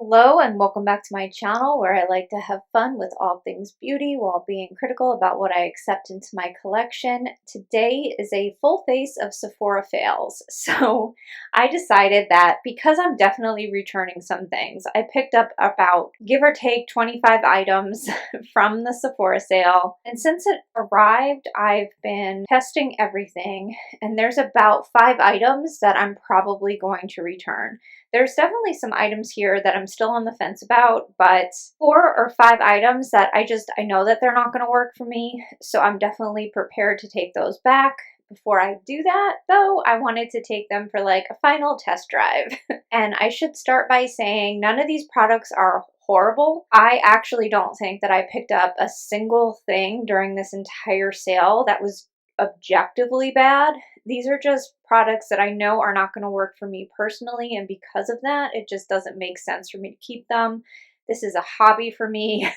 Hello and welcome back to my channel where I like to have fun with all things beauty while being critical about what I accept into my collection. Today is a full face of Sephora fails. So I decided that because I'm definitely returning some things, I picked up about give or take 25 items from the Sephora sale. And since it arrived, I've been testing everything and there's about 5 items that I'm probably going to return. There's definitely some items here that I'm still on the fence about, but 4 or 5 items that I know that they're not going to work for me, so I'm definitely prepared to take those back. Before I do that, though, I wanted to take them for like a final test drive. And I should start by saying none of these products are horrible. I actually don't think that I picked up a single thing during this entire sale that was objectively bad. These are just products that I know are not going to work for me personally, and because of that, it just doesn't make sense for me to keep them. This is a hobby for me.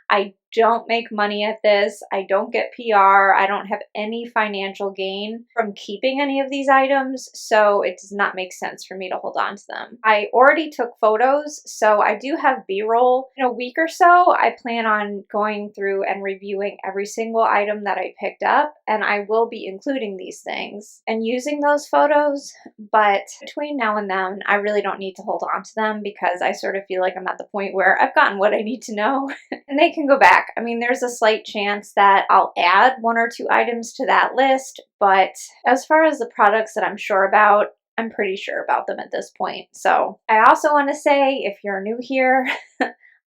I don't make money at this. I don't get PR. I don't have any financial gain from keeping any of these items, so it does not make sense for me to hold on to them. I already took photos, so I do have B-roll. In a week or so, I plan on going through and reviewing every single item that I picked up, and I will be including these things and using those photos, but between now and then, I really don't need to hold on to them because I sort of feel like I'm at the point where I've gotten what I need to know, and they can go back. I mean, there's a slight chance that I'll add 1 or 2 items to that list, but as far as the products that I'm sure about, I'm pretty sure about them at this point. So I also want to say, if you're new here,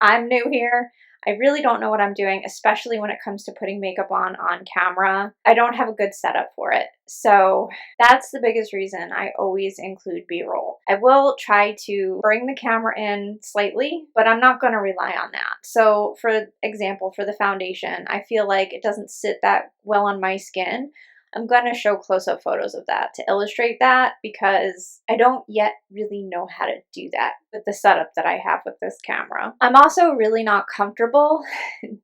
I'm new here. I really don't know what I'm doing, especially when it comes to putting makeup on camera. I don't have a good setup for it. So that's the biggest reason I always include B-roll. I will try to bring the camera in slightly, but I'm not going to rely on that. So for example, for the foundation, I feel like it doesn't sit that well on my skin. I'm going to show close-up photos of that to illustrate that because I don't yet really know how to do that with the setup that I have with this camera. I'm also really not comfortable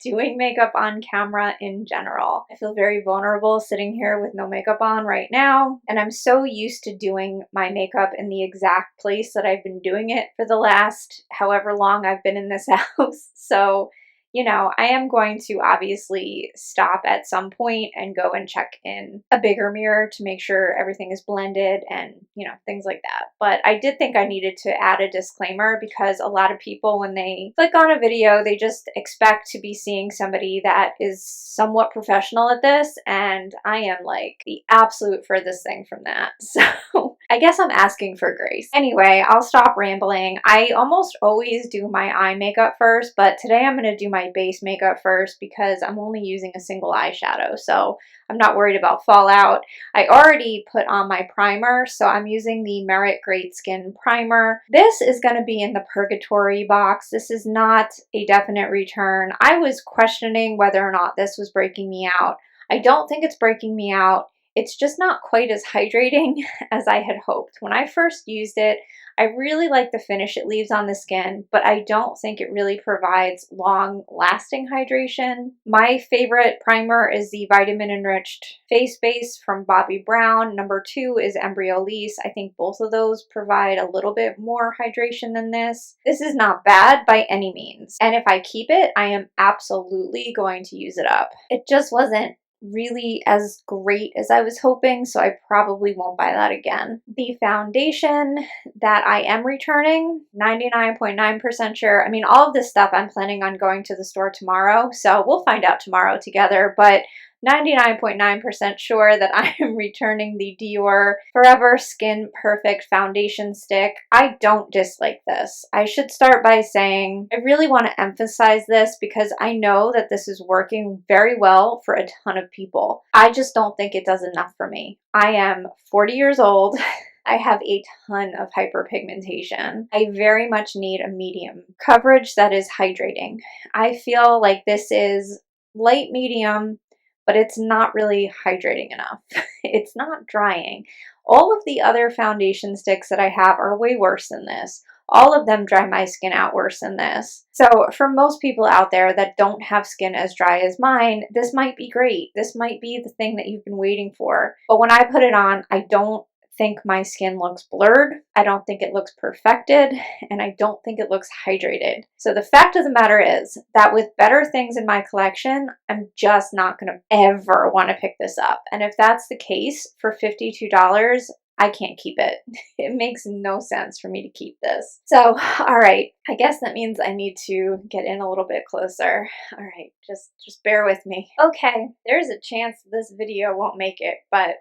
doing makeup on camera in general. I feel very vulnerable sitting here with no makeup on right now, and I'm so used to doing my makeup in the exact place that I've been doing it for the last however long I've been in this house. So you know, I am going to obviously stop at some point and go and check in a bigger mirror to make sure everything is blended and, you know, things like that. But I did think I needed to add a disclaimer because a lot of people, when they click on a video, they just expect to be seeing somebody that is somewhat professional at this, and I am like the absolute furthest thing from that. So I guess I'm asking for grace. Anyway, I'll stop rambling. I almost always do my eye makeup first, but today I'm going to do my base makeup first because I'm only using a single eyeshadow, so I'm not worried about fallout. I already put on my primer, so I'm using the Merit Great Skin Primer. This is going to be in the Purgatory box. This is not a definite return. I was questioning whether or not this was breaking me out. I don't think it's breaking me out. It's just not quite as hydrating as I had hoped. When I first used it, I really like the finish it leaves on the skin, but I don't think it really provides long-lasting hydration. My favorite primer is the Vitamin Enriched Face Base from Bobbi Brown. Number 2 is Embryolisse. I think both of those provide a little bit more hydration than this. This is not bad by any means, and if I keep it, I am absolutely going to use it up. It just wasn't really as great as I was hoping, so I probably won't buy that again. The foundation that I am returning, 99.9% sure. I mean, all of this stuff I'm planning on going to the store tomorrow, so we'll find out tomorrow together, but 99.9% sure that I am returning the Dior Forever Skin Perfect Foundation Stick. I don't dislike this. I should start by saying I really want to emphasize this because I know that this is working very well for a ton of people. I just don't think it does enough for me. I am 40 years old. I have a ton of hyperpigmentation. I very much need a medium coverage that is hydrating. I feel like this is light medium, but it's not really hydrating enough. It's not drying. All of the other foundation sticks that I have are way worse than this. All of them dry my skin out worse than this. So for most people out there that don't have skin as dry as mine, this might be great. This might be the thing that you've been waiting for. But when I put it on, I don't think my skin looks blurred. I don't think it looks perfected, and I don't think it looks hydrated. So the fact of the matter is that with better things in my collection, I'm just not gonna ever want to pick this up. And if that's the case, for $52, I can't keep it. It makes no sense for me to keep this. So, all right, I guess that means I need to get in a little bit closer. All right, just bear with me. Okay, there's a chance this video won't make it, but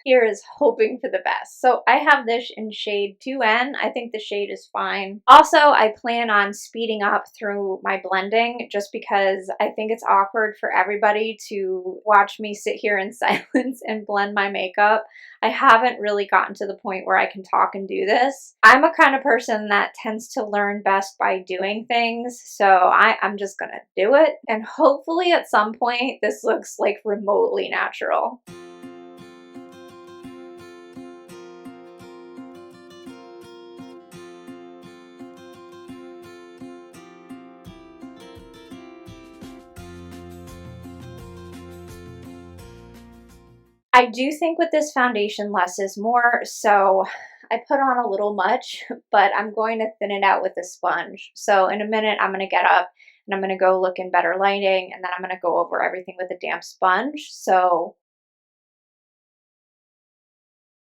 here is hoping for the best. So I have this in shade 2N. I think the shade is fine. Also, I plan on speeding up through my blending just because I think it's awkward for everybody to watch me sit here in silence and blend my makeup. I haven't really gotten to the point where I can talk and do this. I'm a kind of person that tends to learn best by doing things, so I'm just gonna do it, and hopefully at some point this looks like remotely natural. I do think with this foundation less is more, so I put on a little much, but I'm going to thin it out with a sponge. So in a minute, I'm going to get up and I'm going to go look in better lighting, and then I'm going to go over everything with a damp sponge. So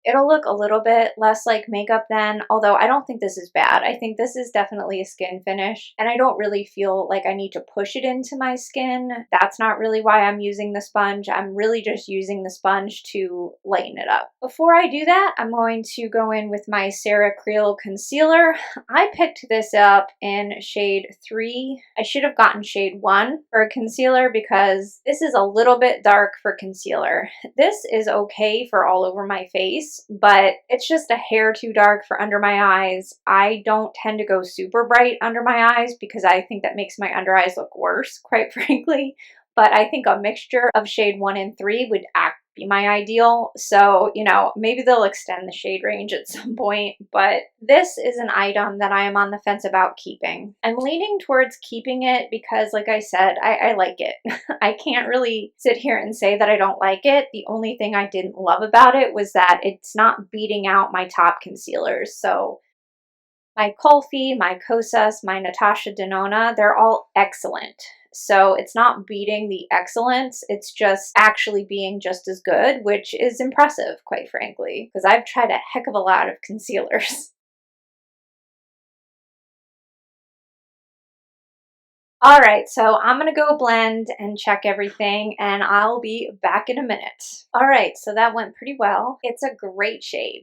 it'll look a little bit less like makeup then, although I don't think this is bad. I think this is definitely a skin finish, and I don't really feel like I need to push it into my skin. That's not really why I'm using the sponge. I'm really just using the sponge to lighten it up. Before I do that, I'm going to go in with my Creal concealer. I picked this up in shade 3. I should have gotten shade 1 for a concealer because this is a little bit dark for concealer. This is okay for all over my face, but it's just a hair too dark for under my eyes. I don't tend to go super bright under my eyes because I think that makes my under eyes look worse, quite frankly. But I think a mixture of shade 1 and 3 would be my ideal. So, you know, maybe they'll extend the shade range at some point, but this is an item that I am on the fence about keeping. I'm leaning towards keeping it because, like I said, I like it. I can't really sit here and say that I don't like it. The only thing I didn't love about it was that it's not beating out my top concealers. So my Kulfi, my Kosas, my Natasha Denona, they're all excellent. So it's not beating the excellence, it's just actually being just as good, which is impressive, quite frankly, because I've tried a heck of a lot of concealers. All right, so I'm gonna go blend and check everything, and I'll be back in a minute. All right, so that went pretty well. It's a great shade.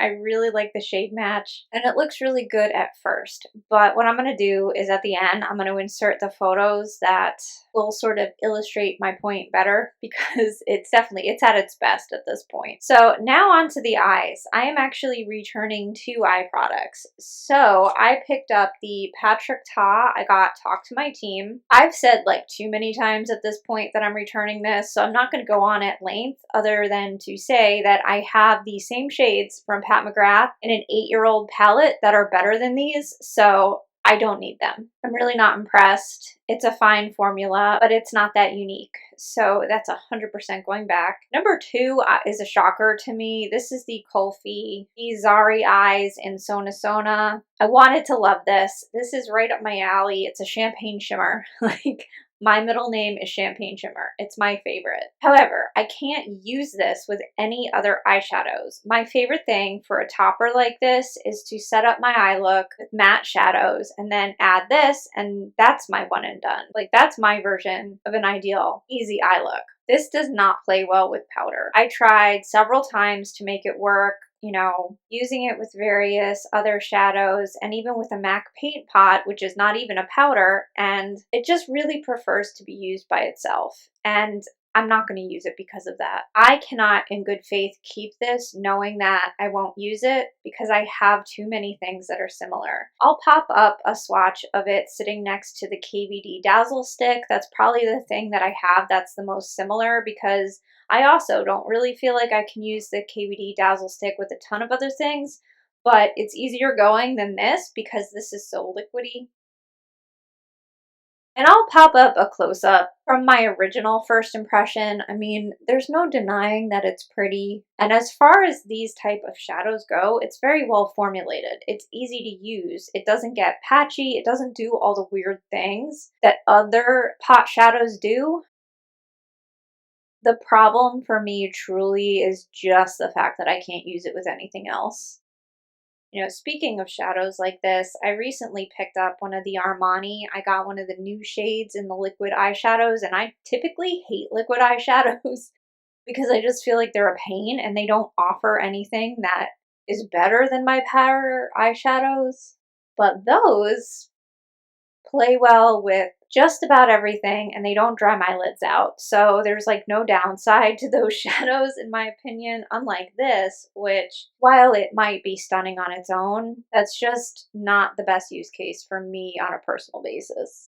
I really like the shade match, and it looks really good at first. But what I'm gonna do is at the end, I'm gonna insert the photos that will sort of illustrate my point better because it's at its best at this point. So now on to the eyes. I am actually returning 2 eye products. So I picked up the Patrick Ta. I got Talk to My Team. I've said like too many times at this point that I'm returning this, so I'm not going to go on at length other than to say that I have the same shades from Pat McGrath in an 8-year-old palette that are better than these, so I don't need them. I'm really not impressed. It's a fine formula, but it's not that unique. So that's 100% going back. Number 2 is a shocker to me. This is the Kulfi, the Zari Eyes in Sona Sona. I wanted to love this. This is right up my alley. It's a champagne shimmer. Like, my middle name is Champagne Shimmer. It's my favorite. However, I can't use this with any other eyeshadows. My favorite thing for a topper like this is to set up my eye look with matte shadows and then add this, and that's my one and done. Like, that's my version of an ideal easy eye look. This does not play well with powder. I tried several times to make it work, you know, using it with various other shadows and even with a MAC paint pot, which is not even a powder, and it just really prefers to be used by itself. And I'm not going to use it because of that. I cannot in good faith keep this knowing that I won't use it because I have too many things that are similar. I'll pop up a swatch of it sitting next to the KVD Dazzle Stick. That's probably the thing that I have that's the most similar because I also don't really feel like I can use the KVD Dazzle Stick with a ton of other things, but it's easier going than this because this is so liquidy. And I'll pop up a close-up from my original first impression. I mean, there's no denying that it's pretty. And as far as these type of shadows go, it's very well formulated. It's easy to use. It doesn't get patchy. It doesn't do all the weird things that other pot shadows do. The problem for me truly is just the fact that I can't use it with anything else. You know, speaking of shadows like this, I recently picked up one of the Armani. I got one of the new shades in the liquid eyeshadows, and I typically hate liquid eyeshadows because I just feel like they're a pain and they don't offer anything that is better than my powder eyeshadows. But those play well with just about everything and they don't dry my lids out. So there's like no downside to those shadows in my opinion, unlike this, which while it might be stunning on its own, that's just not the best use case for me on a personal basis.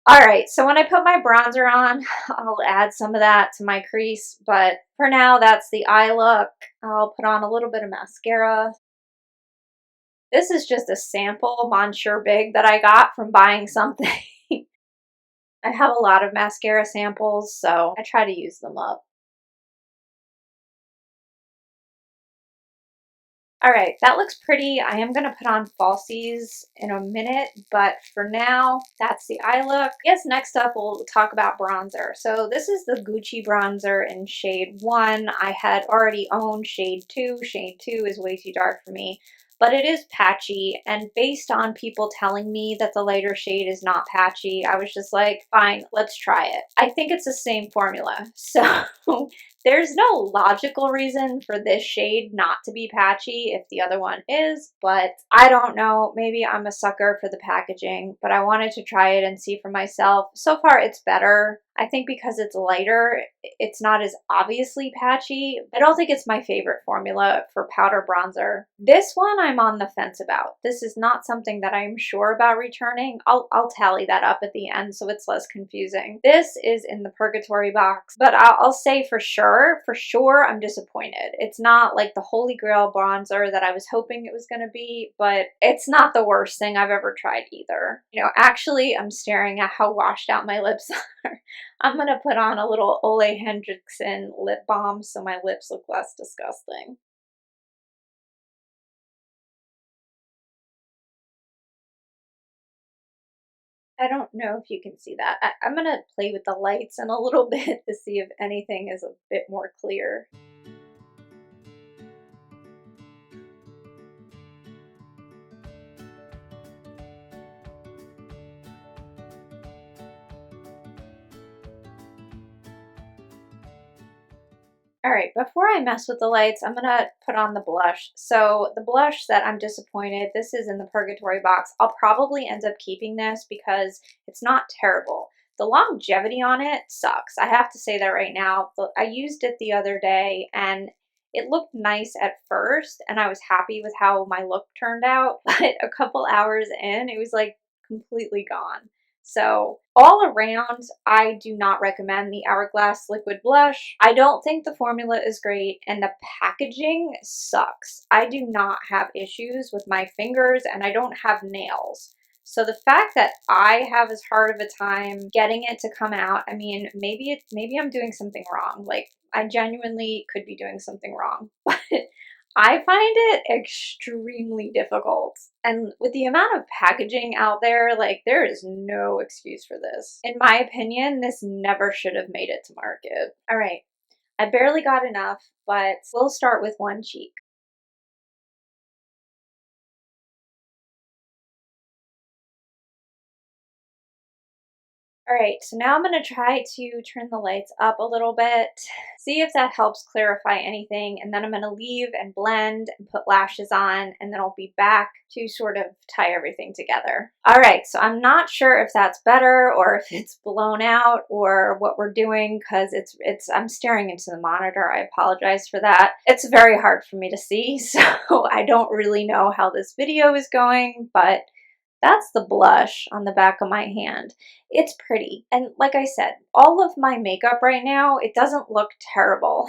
All right, so when I put my bronzer on, I'll add some of that to my crease, but for now that's the eye look. I'll put on a little bit of mascara. This is just a sample Monsieur Big that I got from buying something. I have a lot of mascara samples, so I try to use them up. All right, that looks pretty. I am going to put on falsies in a minute, but for now, that's the eye look. I guess next up we'll talk about bronzer. So this is the Gucci bronzer in shade 1. I had already owned shade 2. Shade 2 is way too dark for me, but it is patchy, and based on people telling me that the lighter shade is not patchy, I was just like, fine, let's try it. I think it's the same formula, so there's no logical reason for this shade not to be patchy if the other one is, but I don't know. Maybe I'm a sucker for the packaging, but I wanted to try it and see for myself. So far, it's better. I think because it's lighter, it's not as obviously patchy. I don't think it's my favorite formula for powder bronzer. This one I'm on the fence about. This is not something that I'm sure about returning. I'll tally that up at the end so it's less confusing. This is in the purgatory box, but I'll say for sure I'm disappointed. It's not like the holy grail bronzer that I was hoping it was going to be, but it's not the worst thing I've ever tried either. You know, actually, I'm staring at how washed out my lips are. I'm going to put on a little Ole Hendrickson lip balm so my lips look less disgusting. I don't know if you can see that. I'm going to play with the lights in a little bit to see if anything is a bit more clear. All right, before I mess with the lights, I'm gonna put on the blush. So the blush that I'm disappointed, this is in the Purgatory box. I'll probably end up keeping this because it's not terrible. The longevity on it sucks. I have to say that right now. I used it the other day and it looked nice at first and I was happy with how my look turned out, but a couple hours in, it was like completely gone. So all around, I do not recommend the Hourglass Liquid Blush. I don't think the formula is great and the packaging sucks. I do not have issues with my fingers and I don't have nails. So the fact that I have as hard of a time getting it to come out, I mean, maybe I'm doing something wrong. Like I genuinely could be doing something wrong, but I find it extremely difficult. And with the amount of packaging out there, like there is no excuse for this. In my opinion, this never should have made it to market. All right, I barely got enough, but we'll start with one cheek. All right, so now I'm going to try to turn the lights up a little bit, see if that helps clarify anything, and then I'm going to leave and blend and put lashes on, and then I'll be back to sort of tie everything together. All right, so I'm not sure if that's better or if it's blown out or what we're doing because I'm staring into the monitor. I apologize for that. It's very hard for me to see, so I don't really know how this video is going, but that's the blush on the back of my hand. It's pretty. And like I said, all of my makeup right now, it doesn't look terrible.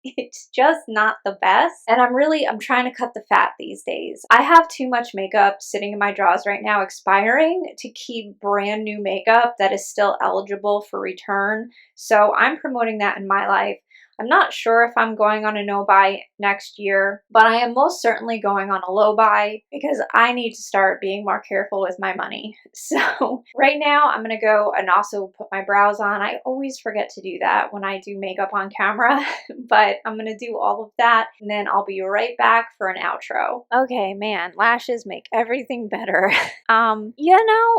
It's just not the best. And I'm trying to cut the fat these days. I have too much makeup sitting in my drawers right now expiring to keep brand new makeup that is still eligible for return. So I'm promoting that in my life. I'm not sure if I'm going on a no buy next year, but I am most certainly going on a low buy because I need to start being more careful with my money. So right now I'm going to go and also put my brows on. I always forget to do that when I do makeup on camera, but I'm going to do all of that and then I'll be right back for an outro. Okay, man, lashes make everything better.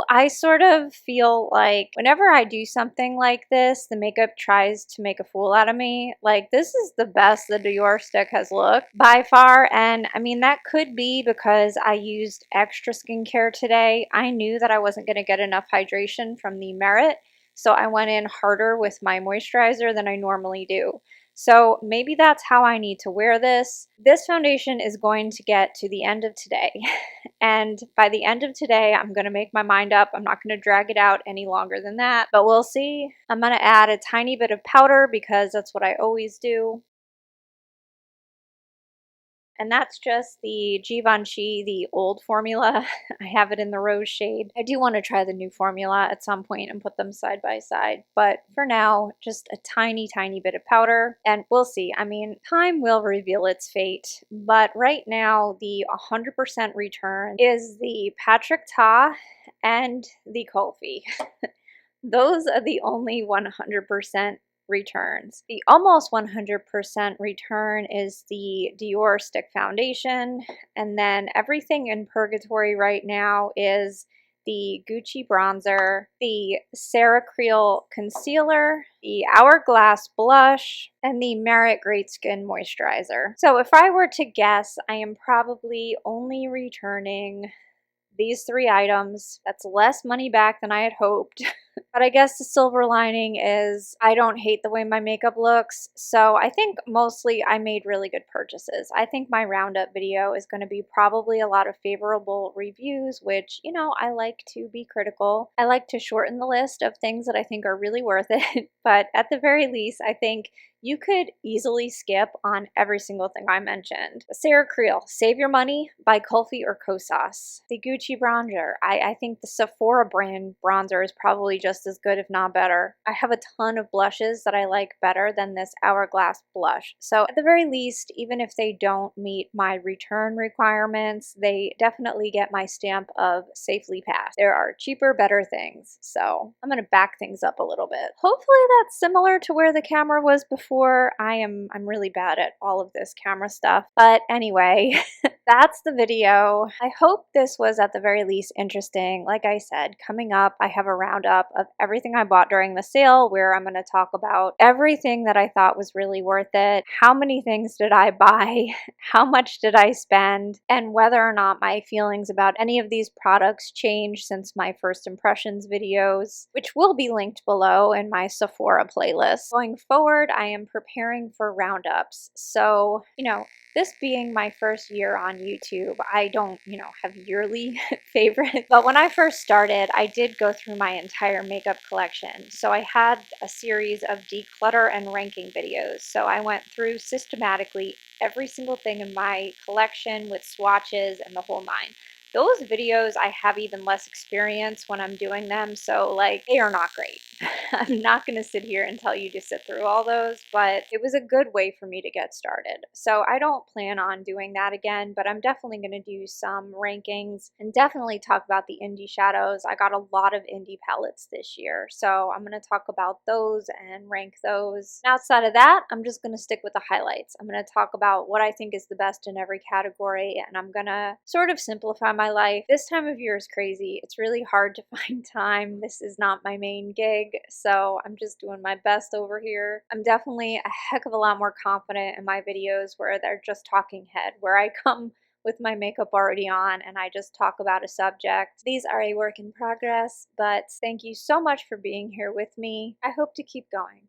I sort of feel like whenever I do something like this, the makeup tries to make a fool out of me. Like, this is the best the Dior stick has looked by far. And I mean, that could be because I used extra skincare today. I knew that I wasn't going to get enough hydration from the Merit, so I went in harder with my moisturizer than I normally do. So maybe that's how I need to wear this. This foundation is going to get to the end of today. And by the end of today, I'm going to make my mind up. I'm not going to drag it out any longer than that, but we'll see. I'm going to add a tiny bit of powder because that's what I always do. And that's just the Givenchy, the old formula. I have it in the rose shade. I do want to try the new formula at some point and put them side by side. But for now, just a tiny, tiny bit of powder. And we'll see. I mean, time will reveal its fate. But right now, the 100% return is the Patrick Ta and the Kulfi. Those are the only 100% returns. The almost 100% return is the Dior Stick Foundation, and then everything in purgatory right now is the Gucci Bronzer, the Creal Concealer, the Hourglass Blush, and the Merit Great Skin Moisturizer. So if I were to guess, I am probably only returning these 3 items. That's less money back than I had hoped. But I guess the silver lining is I don't hate the way my makeup looks. So I think mostly I made really good purchases. I think my roundup video is going to be probably a lot of favorable reviews, which, you know, I like to be critical. I like to shorten the list of things that I think are really worth it. But at the very least, I think you could easily skip on every single thing I mentioned. Creal, Save Your Money by Kulfi or Kosas. The Gucci bronzer. I think the Sephora brand bronzer is probably just as good, if not better. I have a ton of blushes that I like better than this Hourglass blush. So at the very least, even if they don't meet my return requirements, they definitely get my stamp of safely passed. There are cheaper, better things. So I'm gonna back things up a little bit. Hopefully that's similar to where the camera was before. I'm really bad at all of this camera stuff. But anyway, that's the video. I hope this was at the very least interesting. Like I said, coming up, I have a roundup of everything I bought during the sale where I'm going to talk about everything that I thought was really worth it. How many things did I buy? How much did I spend? And whether or not my feelings about any of these products changed since my first impressions videos, which will be linked below in my Sephora playlist. Going forward, I am preparing for roundups. So, this being my first year on YouTube, I don't, have yearly favorites. But when I first started, I did go through my entire makeup collection. So I had a series of declutter and ranking videos. So I went through systematically every single thing in my collection with swatches and the whole 9. Those videos, I have even less experience when I'm doing them, so they are not great. I'm not going to sit here and tell you to sit through all those, but it was a good way for me to get started. So I don't plan on doing that again, but I'm definitely going to do some rankings and definitely talk about the indie shadows. I got a lot of indie palettes this year, so I'm going to talk about those and rank those. And outside of that, I'm just going to stick with the highlights. I'm going to talk about what I think is the best in every category, and I'm going to sort of simplify my life. This time of year is crazy. It's really hard to find time. This is not my main gig, so I'm just doing my best over here. I'm definitely a heck of a lot more confident in my videos where they're just talking head, where I come with my makeup already on and I just talk about a subject. These are a work in progress, but thank you so much for being here with me. I hope to keep going.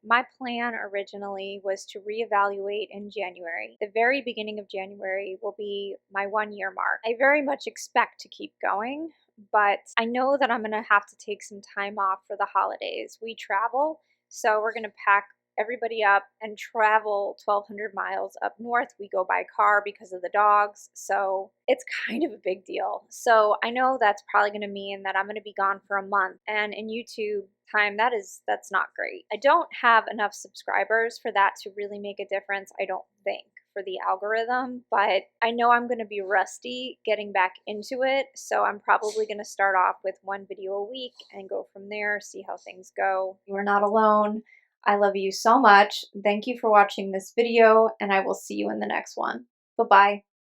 My plan originally was to reevaluate in January. The very beginning of January will be my 1-year mark. I very much expect to keep going, but I know that I'm going to have to take some time off for the holidays. We travel, so we're going to pack everybody up and travel 1,200 miles up north. We go by car because of the dogs, so it's kind of a big deal. So I know that's probably going to mean that I'm going to be gone for a month, and in YouTube time, that's not great. I don't have enough subscribers for that to really make a difference, I don't think, for the algorithm, but I know I'm going to be rusty getting back into it, so I'm probably going to start off with one video a week and go from there, see how things go. You are not alone. I love you so much. Thank you for watching this video, and I will see you in the next one. Bye-bye.